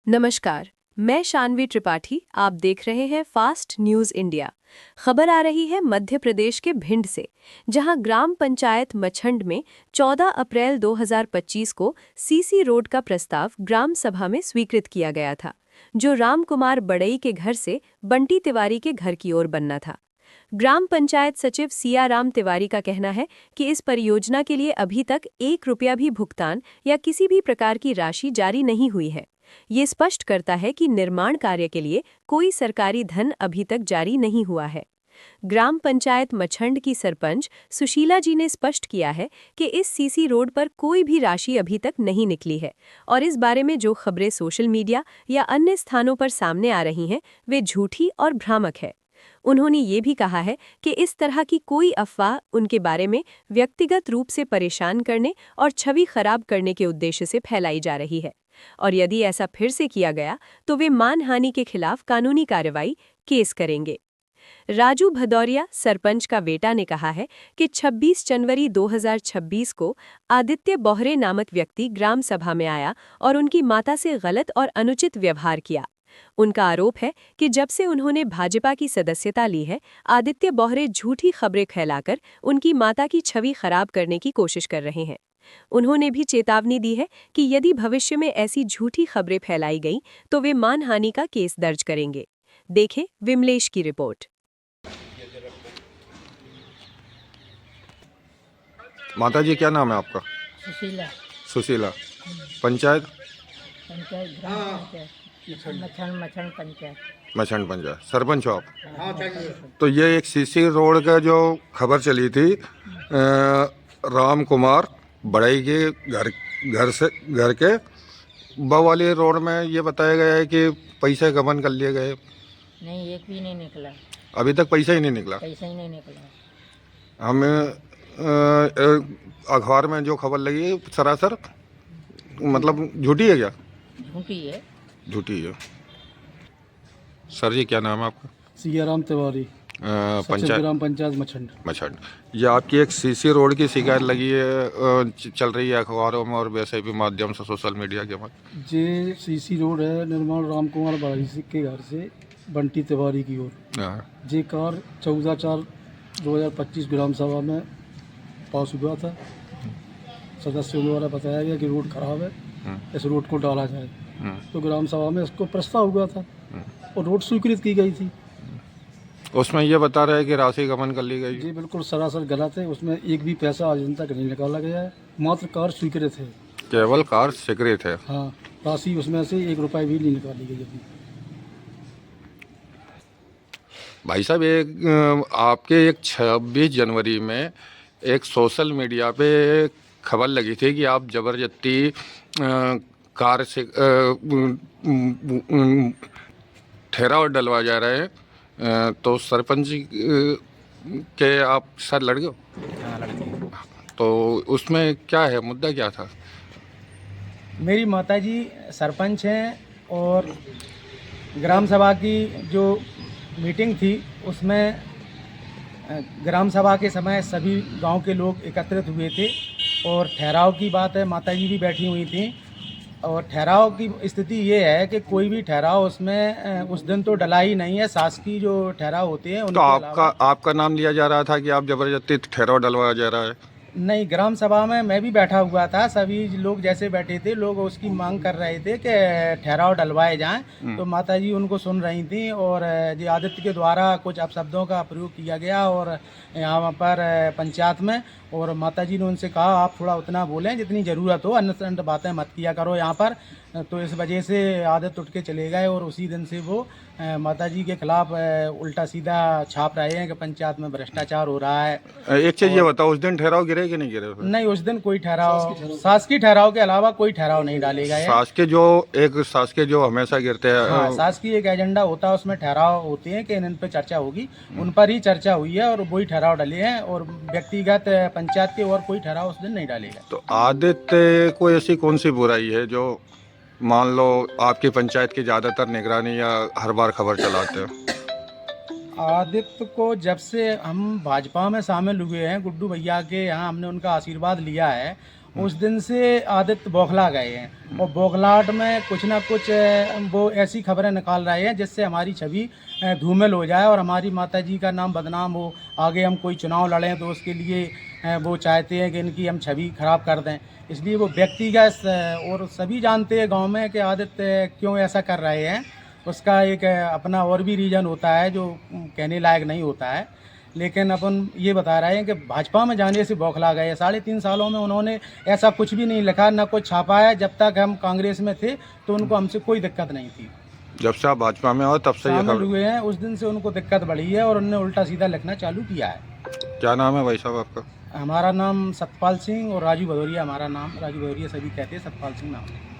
नमस्कार, मैं शानवी त्रिपाठी। आप देख रहे हैं फास्ट न्यूज़ इंडिया। खबर आ रही है मध्य प्रदेश के भिंड से, जहां ग्राम पंचायत मछंड में 14 अप्रैल 2025 को सीसी रोड का प्रस्ताव ग्राम सभा में स्वीकृत किया गया था, जो राम कुमार बड़ई के घर से बंटी तिवारी के घर की ओर बनना था। ग्राम पंचायत सचिव सियाराम तिवारी का कहना है कि इस परियोजना के लिए अभी तक 1 रुपया भी भुगतान या किसी भी प्रकार की राशि जारी नहीं हुई है। ये स्पष्ट करता है कि निर्माण कार्य के लिए कोई सरकारी धन अभी तक जारी नहीं हुआ है। ग्राम पंचायत मछंड की सरपंच सुशीला जी ने स्पष्ट किया है कि इस सीसी रोड पर कोई भी राशि अभी तक नहीं निकली है और इस बारे में जो खबरें सोशल मीडिया या अन्य स्थानों पर सामने आ रही हैं, वे झूठी और भ्रामक है। उन्होंने ये भी कहा है कि इस तरह की कोई अफवाह उनके बारे में व्यक्तिगत रूप से परेशान करने और छवि खराब करने के उद्देश्य से फैलाई जा रही है, और यदि ऐसा फिर से किया गया तो वे मानहानि के खिलाफ कानूनी कार्रवाई केस करेंगे। राजू भदौरिया, सरपंच का बेटा, ने कहा है कि 26 जनवरी 2026 को आदित्य बोहरे नामक व्यक्ति ग्राम सभा में आया और उनकी माता से गलत और अनुचित व्यवहार किया। उनका आरोप है कि जब से उन्होंने भाजपा की सदस्यता ली है, आदित्य बोहरे झूठी खबरें फैलाकर उनकी माता की छवि खराब करने की कोशिश कर रहे हैं। उन्होंने भी चेतावनी दी है कि यदि भविष्य में ऐसी झूठी खबरें फैलाई गईं तो वे मानहानि का केस दर्ज करेंगे। देखें विमलेश की रिपोर्ट। माता जी, क्या नाम है आपका? सुशीला। सुशीला। पंचायत? पंचायत ग्राम पंचायत मछन पंचायत। मछंड पंचायत सरपंच हो आप? हाँ। तो ये एक सीसी रोड का जो खबर चली थी, राम कुमार बड़ई के घर के वाली रोड में ये बताया गया है कि पैसे गबन कर लिए गए। नहीं, एक भी नहीं निकला। अभी तक पैसा ही नहीं निकला। पैसा ही नहीं निकला। हमें अखबार में जो खबर लगी है सरासर मतलब झूठी है क्या? झूठी है। झूठी है। सर जी, क्या नाम है आपका? सियाराम तिवारी, पंचायत ग्राम पंचायत मछंड। मछंड। ये आपकी एक सीसी रोड की शिकायत लगी है, चल रही है अखबारों में और वैसे भी माध्यम से सोशल मीडिया के माध्यम। जे सीसी रोड है निर्माण राम कुमार बड़ई के घर से बंटी तिवारी की ओर। जे कार 14/4/2025 ग्राम सभा में पास हुआ था। सदस्यों द्वारा बताया गया कि रोड खराब है, इस रोड को डाला जाए। तो ग्राम सभा में इसको प्रस्ताव हुआ था और रोड स्वीकृत की गई थी। उसमें ये बता रहे हैं कि राशि गबन कर ली गई। जी बिल्कुल सरासर गलत है। उसमें एक भी पैसा आज दिन तक नहीं निकाला गया है, मात्र कार स्वीकृत है। केवल कार स्वीकृत है। हाँ, राशि उसमें से 1 रुपये भी नहीं निकाली गई अभी। भाई साहब, एक आपके एक 26 जनवरी में एक सोशल मीडिया पे खबर लगी थी कि आप जबरदस्ती कार से ठहराव डलवा जा रहे हैं, तो सरपंच के आप साथ लड़ गए? हाँ, लड़के। तो उसमें क्या है, मुद्दा क्या था? मेरी माताजी सरपंच हैं और ग्राम सभा की जो मीटिंग थी उसमें ग्राम सभा के समय सभी गांव के लोग एकत्रित हुए थे और ठहराव की बात है। माताजी भी बैठी हुई थी और ठहराव की स्थिति ये है कि कोई भी ठहराव उसमें उस दिन तो डला ही नहीं है। शासकीय जो ठहराव होते हैं तो आपका नाम लिया जा रहा था कि आप जबरदस्ती ठहराव डलवाया जा रहा है? नहीं, ग्राम सभा में मैं भी बैठा हुआ था। सभी लोग जैसे बैठे थे, लोग उसकी मांग कर रहे थे कि ठहराव डलवाए जाएं। तो माताजी उनको सुन रही थी और जी आदित्य के द्वारा कुछ अपशब्दों का प्रयोग किया गया और यहाँ पर पंचायत में, और माताजी ने उनसे कहा आप थोड़ा उतना बोलें जितनी ज़रूरत हो, अन्य बातें मत किया करो यहाँ पर। तो इस वजह से आदित्य उठ के चले गए और उसी दिन से वो माताजी के खिलाफ उल्टा सीधा छाप रहे हैं कि पंचायत में भ्रष्टाचार हो रहा है। एक चीज़ ये बताओ, उस दिन ठहराव गिरे कि नहीं गिरे? नहीं, उस दिन कोई ठहराव, शासकीय ठहराव के अलावा कोई ठहराव नहीं डाले गए। शासकीय जो हमेशा गिरते हैं। हाँ, शासकीय एक एजेंडा होता है, उसमें ठहराव होते हैं कि इन पे चर्चा होगी, उन पर ही चर्चा हुई है और वही ठहराव डले हैं और व्यक्तिगत पंचायत के और कोई ठहराव उस दिन नहीं डाले गए। तो आदित्य को ऐसी कौन सी बुराई है जो मान लो आपकी पंचायत की ज़्यादातर निगरानी या हर बार खबर चलाते हो? आदित्य को जब से हम भाजपा में शामिल हुए हैं, गुड्डू भैया के यहाँ हमने उनका आशीर्वाद लिया है उस दिन से आदित्य बौखला गए हैं और बौखलाहट में कुछ ना कुछ वो ऐसी खबरें निकाल रहे हैं जिससे हमारी छवि धूमिल हो जाए और हमारी माताजी का नाम बदनाम हो। आगे हम कोई चुनाव लड़ें तो उसके लिए वो चाहते हैं कि इनकी हम छवि खराब कर दें, इसलिए वो व्यक्तिगत और सभी जानते हैं गांव में कि आदित्य क्यों ऐसा कर रहे हैं। उसका एक अपना और भी रीज़न होता है जो कहने लायक नहीं होता है, लेकिन अपन ये बता रहे हैं कि भाजपा में जाने से बौखला गए। 3.5 सालों में उन्होंने ऐसा कुछ भी नहीं लिखा, ना कुछ छापा है। जब तक हम कांग्रेस में थे तो उनको हमसे कोई दिक्कत नहीं थी। जब से आप भाजपा में हो तब से ये शामिल खबर। हुए हैं उस दिन से उनको दिक्कत बढ़ी है और उन्होंने उल्टा सीधा लिखना चालू किया है। क्या नाम है भाई साहब आपका? हमारा नाम सतपाल सिंह और राजू भदौरिया हमारा नाम। राजू भदौरिया सभी कहते हैं, सतपाल सिंह नाम है।